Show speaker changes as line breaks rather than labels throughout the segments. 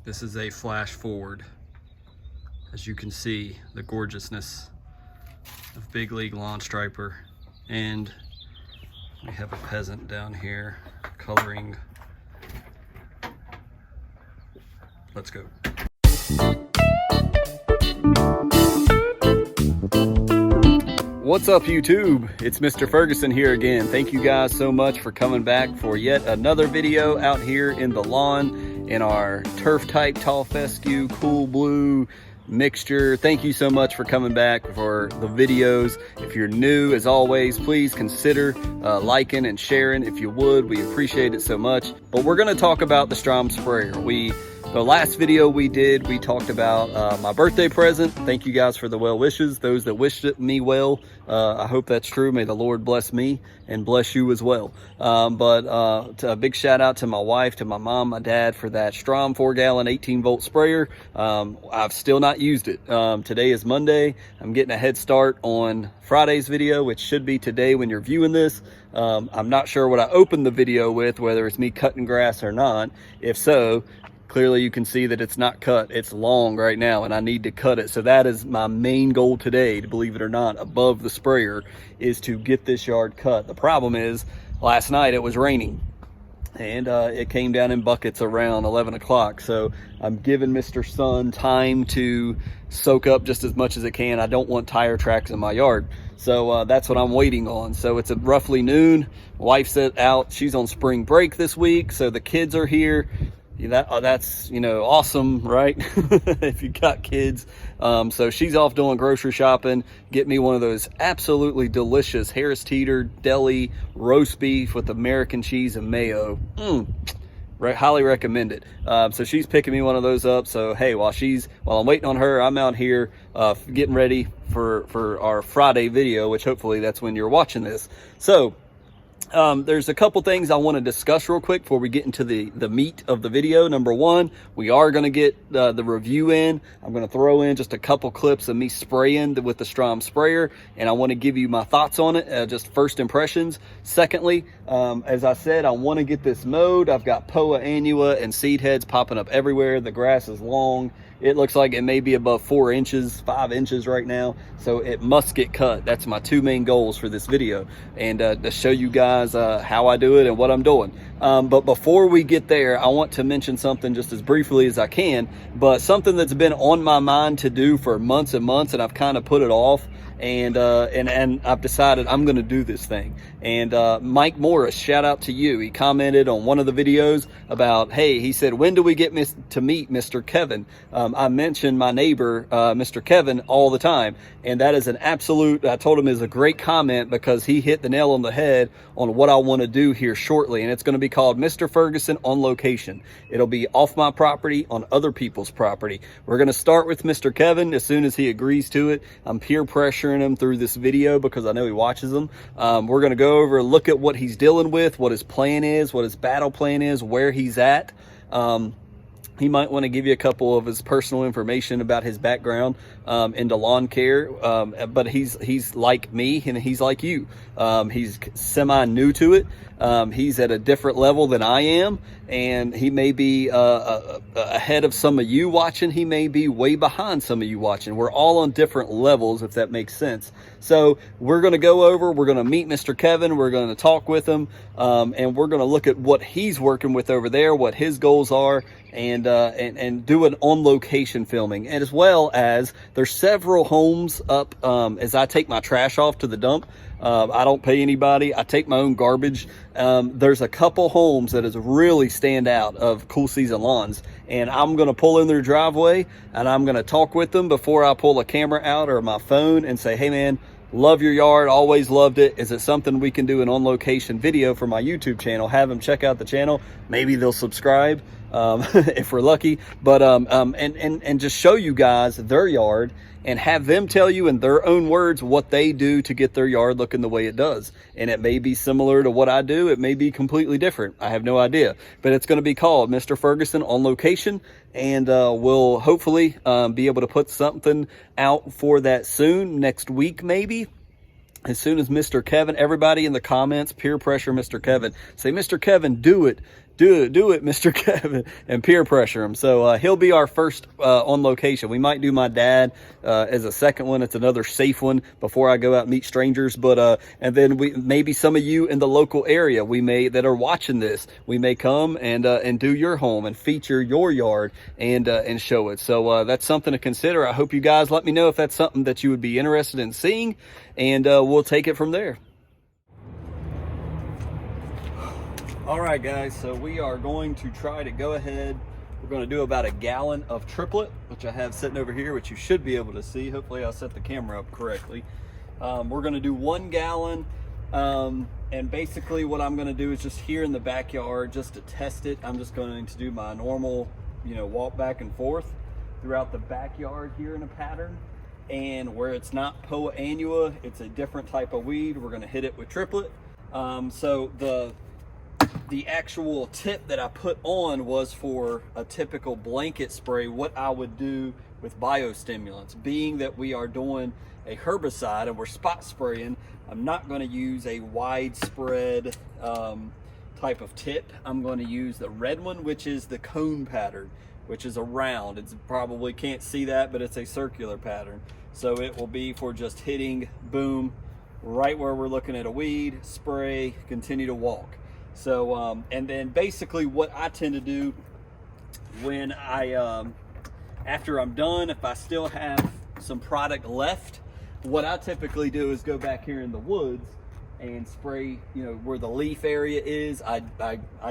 This is a flash forward. As you can see, the gorgeousness of Big League Lawn Striper. And we have a peasant down here coloring. Let's go. What's up, YouTube? It's Mr. Ferguson here again. Thank you guys so much for coming back for yet another video out here in the lawn in our turf type tall fescue cool blue mixture. Thank you so much for coming back for the videos. If you're new, as always, please consider liking and sharing if you would. We appreciate it so much. But we're going to talk about the Strom sprayer. The last video we did, we talked about my birthday present. Thank you guys for the well wishes. Those that wished me well, I hope that's true. May the Lord bless me and bless you as well. A big shout out to my wife, to my mom, my dad for that Strom 4-gallon 18-volt sprayer. I've still not used it. Today is Monday. I'm getting a head start on Friday's video, which should be today when you're viewing this. I'm not sure what I opened the video with, whether it's me cutting grass or not. If so, clearly you can see that it's not cut. It's long right now and I need to cut it. So that is my main goal today, to believe it or not, above the sprayer, is to get this yard cut. The problem is last night it was raining and it came down in buckets around 11 o'clock. So I'm giving Mr. Sun time to soak up just as much as it can. I don't want tire tracks in my yard. So that's what I'm waiting on. So it's roughly noon. Wife's out. She's on spring break this week. So the kids are here. That's, you know, awesome, right? If you got kids. So she's off doing grocery shopping. Get me one of those absolutely delicious Harris Teeter deli roast beef with American cheese and mayo. Highly recommend it. So she's picking me one of those up. So hey, while I'm waiting on her, I'm out here getting ready for our Friday video, which hopefully that's when you're watching this. So there's a couple things I want to discuss real quick before we get into the meat of the video. Number one, we are going to get the review in. I'm going to throw in just a couple clips of me spraying with the Strom sprayer, and I want to give you my thoughts on it, just first impressions. Secondly, as I said, I want to get this mowed. I've got POA annua and seed heads popping up everywhere. The grass is long. It looks like it may be above 4 inches, 5 inches right now. So it must get cut. That's my two main goals for this video. And to show you guys how I do it and what I'm doing. But before we get there, I want to mention something just as briefly as I can. But something that's been on my mind to do for months and months, and I've kind of put it off. And I've decided I'm going to do this thing. And Mike Morris, shout out to you. He commented on one of the videos about, hey, he said, when do we get to meet Mr. Kevin? I mentioned my neighbor, Mr. Kevin, all the time. And that is an absolute, I told him, is a great comment, because he hit the nail on the head on what I want to do here shortly. And it's going to be called Mr. Ferguson on Location. It'll be off my property, on other people's property. We're going to start with Mr. Kevin as soon as he agrees to it. I'm peer pressuring him through this video because I know he watches them. We're going to go over, look at what he's dealing with, what his plan is, what his battle plan is, where he's at. He might want to give you a couple of his personal information about his background into lawn care, but he's like me and he's like you. He's semi-new to it. He's at a different level than I am, and he may be ahead of some of you watching. He may be way behind some of you watching. We're all on different levels, if that makes sense. So we're going to go over, we're going to meet Mr. Kevin, we're going to talk with him, and we're going to look at what he's working with over there, what his goals are, and do an on-location filming. And as well as there's several homes up as I take my trash off to the dump. I don't pay anybody. I take my own garbage. There's a couple homes that is really stand out of Cool Season Lawns, and I'm going to pull in their driveway and I'm going to talk with them before I pull a camera out or my phone and say, hey man, love your yard, always loved it. Is it something we can do an on-location video for my YouTube channel? Have them check out the channel. Maybe they'll subscribe if we're lucky. But and just show you guys their yard and have them tell you in their own words what they do to get their yard looking the way it does. And it may be similar to what I do. It may be completely different. I have no idea. But it's going to be called Mr. Ferguson on Location. And we'll hopefully be able to put something out for that soon, next week maybe. As soon as Mr. Kevin, everybody in the comments, peer pressure Mr. Kevin. Say, Mr. Kevin, do it. do it, Mr. Kevin, and peer pressure him. So he'll be our first on location. We might do my dad as a second one. It's another safe one before I go out and meet strangers. But and then maybe some of you in the local area that are watching this, we may come and do your home and feature your yard and show it. So that's something to consider. I hope you guys let me know if that's something that you would be interested in seeing, and we'll take it from there. All right, guys, so we are going to try to go ahead. We're going to do about a gallon of triplet, which I have sitting over here, which you should be able to see. Hopefully I'll set the camera up correctly. We're going to do 1 gallon, and basically what I'm going to do is just here in the backyard, just to test it, I'm just going to do my normal, walk back and forth throughout the backyard here in a pattern. And where it's not Poa annua, it's a different type of weed, we're going to hit it with triplet. So the actual tip that I put on was for a typical blanket spray, what I would do with biostimulants. Being that we are doing a herbicide and we're spot spraying, I'm not going to use a widespread type of tip. I'm going to use the red one, which is the cone pattern, which is a round. It's probably can't see that, but it's a circular pattern. So it will be for just hitting, boom, right where we're looking at a weed, spray, continue to walk. So, and then basically what I tend to do when after I'm done, if I still have some product left, what I typically do is go back here in the woods and spray, where the leaf area is. I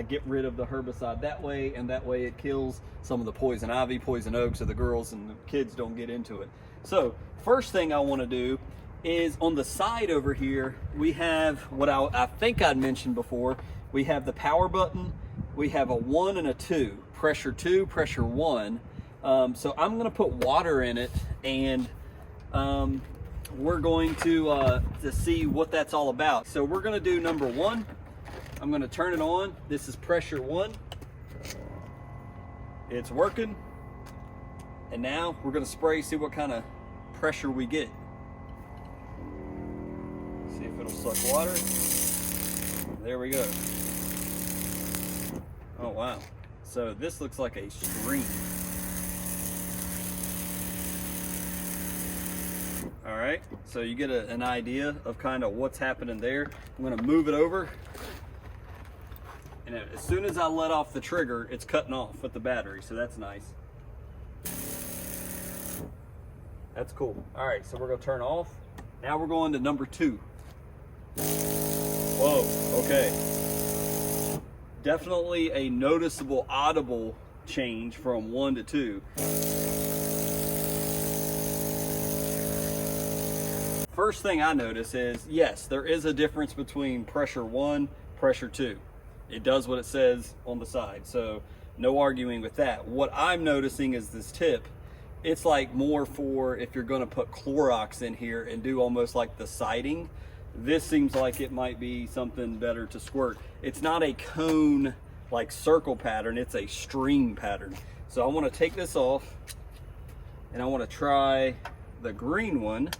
get rid of the herbicide that way, and that way it kills some of the poison ivy, poison oak, so the girls and the kids don't get into it. So first thing I want to do is on the side over here, we have what I think I'd mentioned before. We have the power button, we have a 1 and a 2, pressure 2, pressure 1. So I'm gonna put water in it, and we're going to see what that's all about. So we're gonna do number 1. I'm gonna turn it on. This is pressure 1. It's working. And now we're gonna spray, see what kind of pressure we get. See if it'll suck water. There we go. Oh wow. So this looks like a stream. All right, so you get an idea of kind of what's happening there. I'm gonna move it over. And as soon as I let off the trigger, it's cutting off with the battery, so that's nice. That's cool. All right, so we're gonna turn off. Now we're going to number 2. Whoa, okay. Definitely a noticeable, audible change from 1 to 2. First thing I notice is, yes, there is a difference between pressure 1, pressure 2. It does what it says on the side, so no arguing with that. What I'm noticing is this tip, it's like more for if you're gonna put Clorox in here and do almost like the siding. This seems like it might be something better to squirt. It's not a cone like circle pattern, it's a stream pattern. So I want to take this off and I want to try the green one.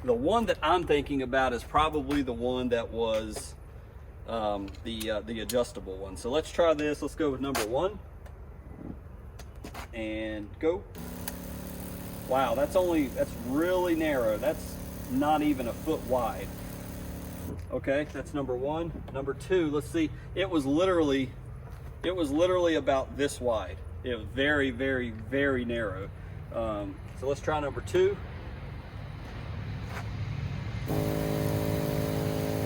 The one that I'm thinking about is probably the one that was the adjustable one. So let's try this. Let's go with number 1 and go. Wow, that's really narrow. That's not even a foot wide. Okay, that's number 1. Number 2, let's see. It was literally about this wide. It was very, very, very narrow. So let's try number 2.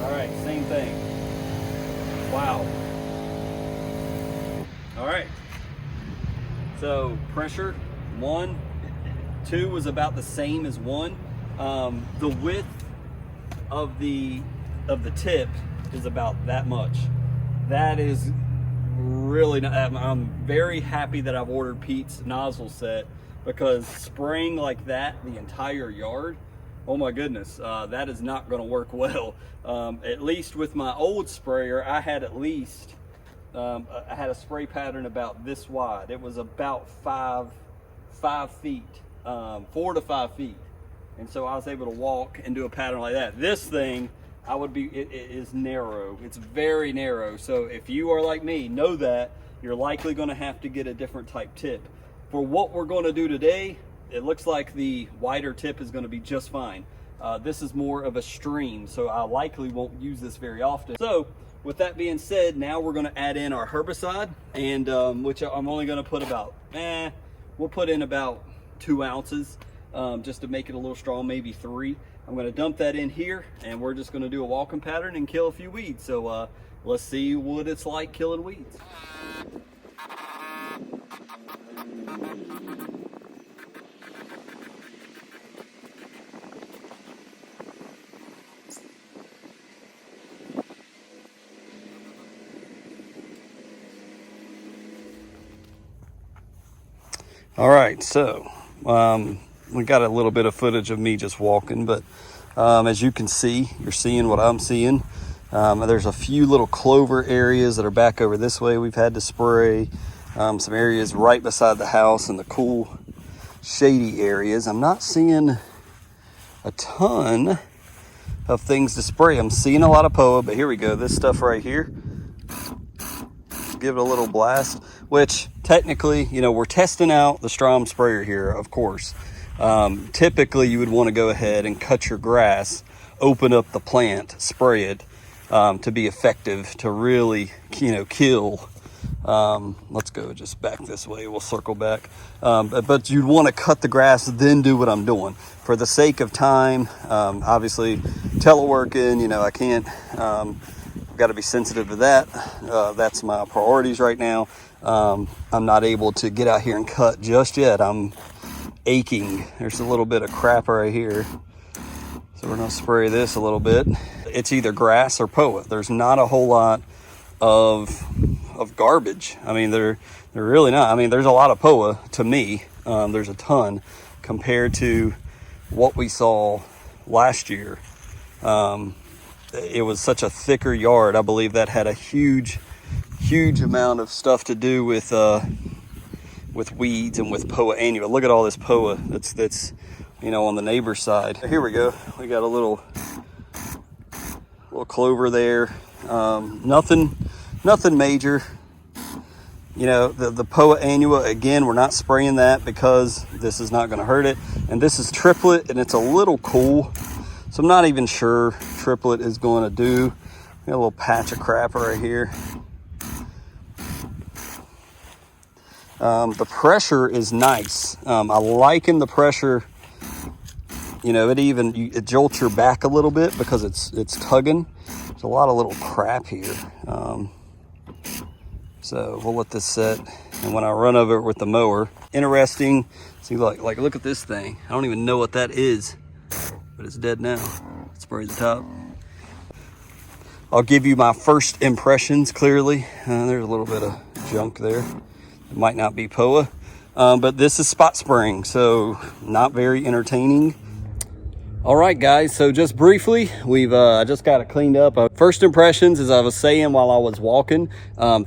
All right, same thing. Wow. All right. So pressure 1, 2 was about the same as 1. The width of the tip is about that much. That is really not, I'm very happy that I've ordered Pete's nozzle set, because spraying like that the entire yard, oh my goodness, that is not going to work well. At least with my old sprayer, I had at least I had a spray pattern about this wide. It was about 5 feet, 4 to 5 feet. And so I was able to walk and do a pattern like that. This thing, it is narrow. It's very narrow. So if you are like me, know that you're likely going to have to get a different type tip. For what we're going to do today, it looks like the wider tip is going to be just fine. This is more of a stream, so I likely won't use this very often. So with that being said, now we're going to add in our herbicide, and which I'm only going to put about, we'll put in about 2 ounces, just to make it a little strong, maybe 3. I'm going to dump that in here, and we're just going to do a walking pattern and kill a few weeds. So let's see what it's like killing weeds. All right, so we got a little bit of footage of me just walking, but as you can see, you're seeing what I'm seeing. There's a few little clover areas that are back over this way we've had to spray. Some areas right beside the house and the cool shady areas. I'm not seeing a ton of things to spray. I'm seeing a lot of POA, but here we go. This stuff right here. Give it a little blast, which technically, you know, we're testing out the Strom sprayer here, of course. Typically you would want to go ahead and cut your grass, open up the plant, spray it to be effective, to really, you know, kill. Let's go just back this way. We'll circle back. But you'd want to cut the grass, then do what I'm doing. For the sake of time, obviously teleworking, you know, I can't, I've got to be sensitive to that. That's my priorities right now. I'm not able to get out here and cut just yet. I'm aching. There's a little bit of crap right here. So we're gonna spray this a little bit. It's either grass or POA. There's not a whole lot of garbage. I mean, they're really not. I mean, there's a lot of POA to me. There's a ton compared to what we saw last year. It was such a thicker yard. I believe that had a huge amount of stuff to do with weeds and with POA annua. Look at all this POA that's you know, on the neighbor's side. Here we go. We got a little clover there. Nothing major. You know, the POA annua, again, we're not spraying that because this is not going to hurt it. And this is triplet, and it's a little cool. So I'm not even sure triplet is going to do. Got a little patch of crap right here. The pressure is nice. I liken the pressure. You know, it jolts your back a little bit because it's tugging. There's a lot of little crap here. So we'll let this set. And when I run over it with the mower, interesting. See, like look at this thing. I don't even know what that is, but it's dead now. Spray the top. I'll give you my first impressions clearly. There's a little bit of junk there. It might not be POA, but this is spot spraying, so not very entertaining. All right, guys, so just briefly, we've just got it cleaned up. First impressions, as I was saying while I was walking,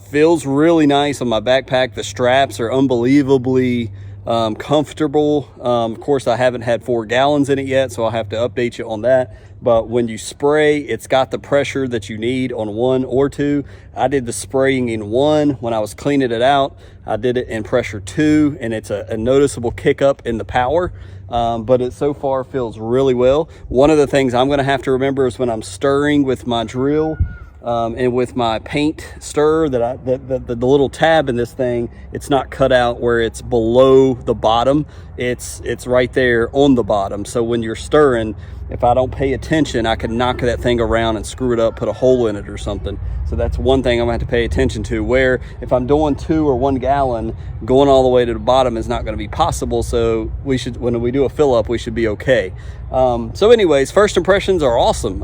feels really nice on my backpack. The straps are unbelievably comfortable. Of course, I haven't had 4 gallons in it yet, so I'll have to update you on that. But when you spray, it's got the pressure that you need on 1 or 2. I did the spraying in 1. When I was cleaning it out, I did it in pressure 2, and it's a noticeable kick up in the power. But it so far feels really well. One of the things I'm going to have to remember is when I'm stirring with my drill and with my paint stir, that the little tab in this thing, it's not cut out where it's below the bottom. It's right there on the bottom. So when you're stirring, if I don't pay attention, I could knock that thing around and screw it up, put a hole in it or something. So that's one thing I'm gonna have to pay attention to, where if I'm doing 2 or 1 gallon, going all the way to the bottom is not gonna be possible. So we should, when we do a fill up, we should be okay. So anyways, first impressions are awesome.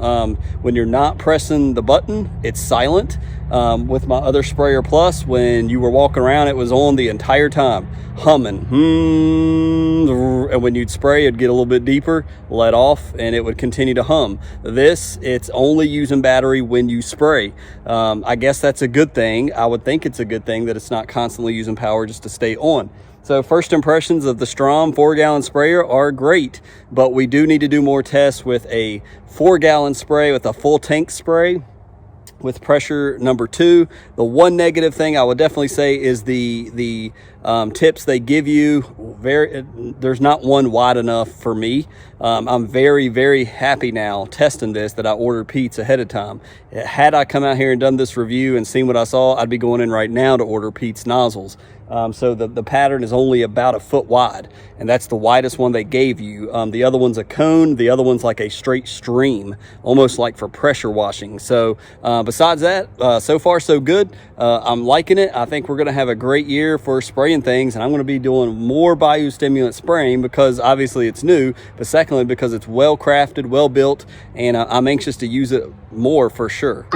When you're not pressing the button, it's silent. With my other sprayer plus, when you were walking around, it was on the entire time, humming. And when you'd spray, it'd get a little bit deeper, let off, and and it would continue to hum. This, it's only using battery when you spray. I guess that's a good thing. I would think it's a good thing that it's not constantly using power just to stay on. So first impressions of the Strom 4-gallon sprayer are great, but we do need to do more tests with a 4-gallon spray, with a full tank spray with pressure number 2. The one negative thing I would definitely say is the tips they give you. There's not one wide enough for me. I'm very happy now testing this that I ordered Pete's ahead of time. Had I come out here and done this review and seen what I saw, I'd be going in right now to order Pete's nozzles. So the pattern is only about 1 foot wide, and that's the widest one they gave you. The other one's a cone, the other one's like a straight stream, almost like for pressure washing. So besides that, so far so good. I'm liking it. I think we're gonna have a great year for spraying things, and I'm gonna be doing more biostimulant spraying because obviously it's new, but secondly because it's well crafted, well built, and I'm anxious to use it more for sure.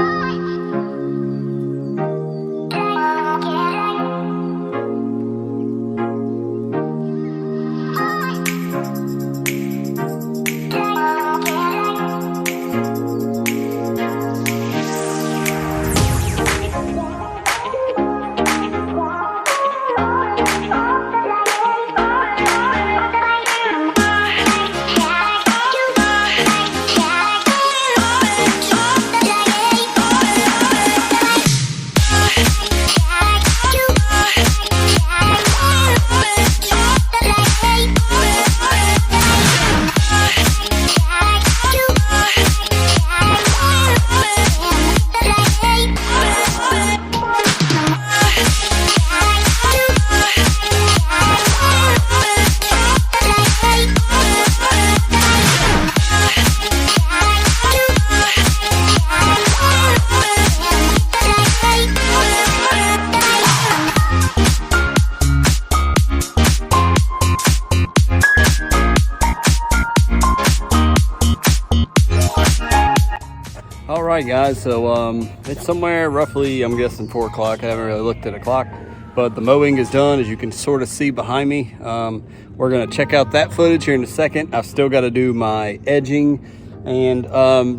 All right, guys, so it's somewhere roughly, I'm guessing 4 o'clock. I haven't really looked at a clock, but the mowing is done, as you can sort of see behind me. We're gonna check out that footage here in a second. I've still got to do my edging, and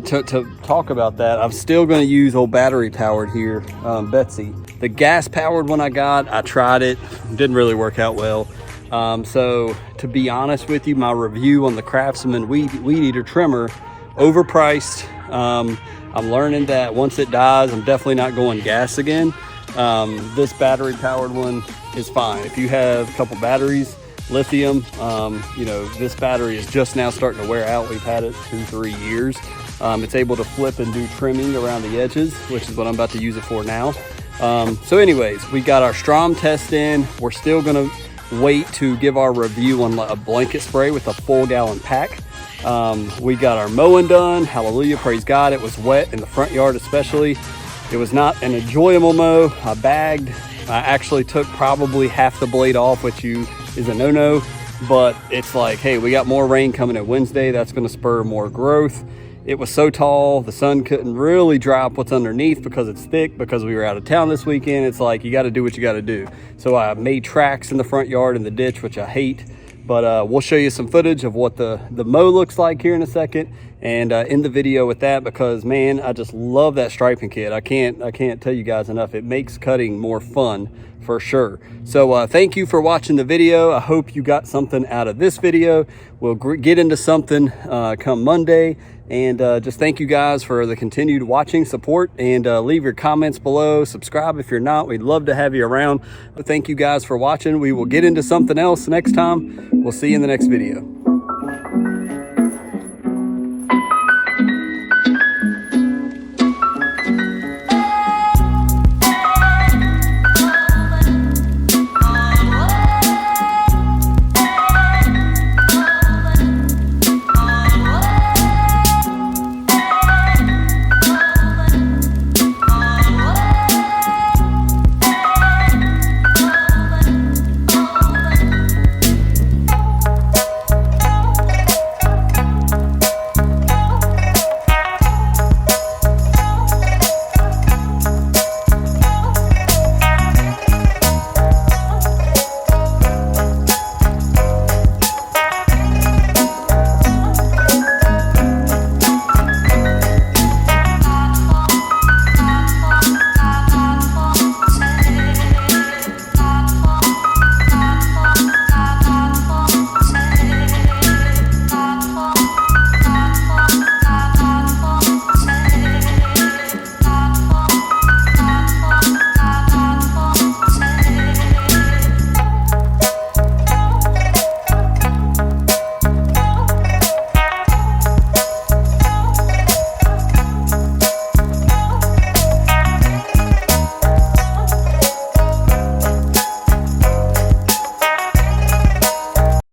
to talk about that, I'm still gonna use old battery powered here, Betsy. The gas powered one I got, I tried it, didn't really work out well. So to be honest with you, my review on the Craftsman weed eater trimmer, overpriced. I'm learning that once it dies, I'm definitely not going gas again. This battery powered one is fine. If you have a couple batteries, lithium, you know, this battery is just now starting to wear out. We've had it 2-3 years. It's able to flip and do trimming around the edges, which is what I'm about to use it for now. So anyways, we got our Strom test in. We're still gonna wait to give our review on a blanket spray with a full gallon pack. We got our mowing done. Hallelujah, praise God. It was wet in the front yard especially. It was not an enjoyable mow. I bagged. I actually took probably half the blade off, which is a no-no, but it's like, hey, we got more rain coming at Wednesday. That's going to spur more growth. It was so tall, the sun couldn't really dry up what's underneath because it's thick, because we were out of town this weekend. It's like, you got to do what you got to do. So I made tracks in the front yard in the ditch, which I hate. But we'll show you some footage of what the mow looks like here in a second, and end the video with that, because man, I just love that striping kit. I can't tell you guys enough. It makes cutting more fun for sure. So thank you for watching the video. I hope you got something out of this video. We'll get into something come Monday, and just thank you guys for the continued watching, support, and leave your comments below. Subscribe if you're not. We'd love to have you around. But thank you guys for watching. We will get into something else next time. We'll see you in the next video.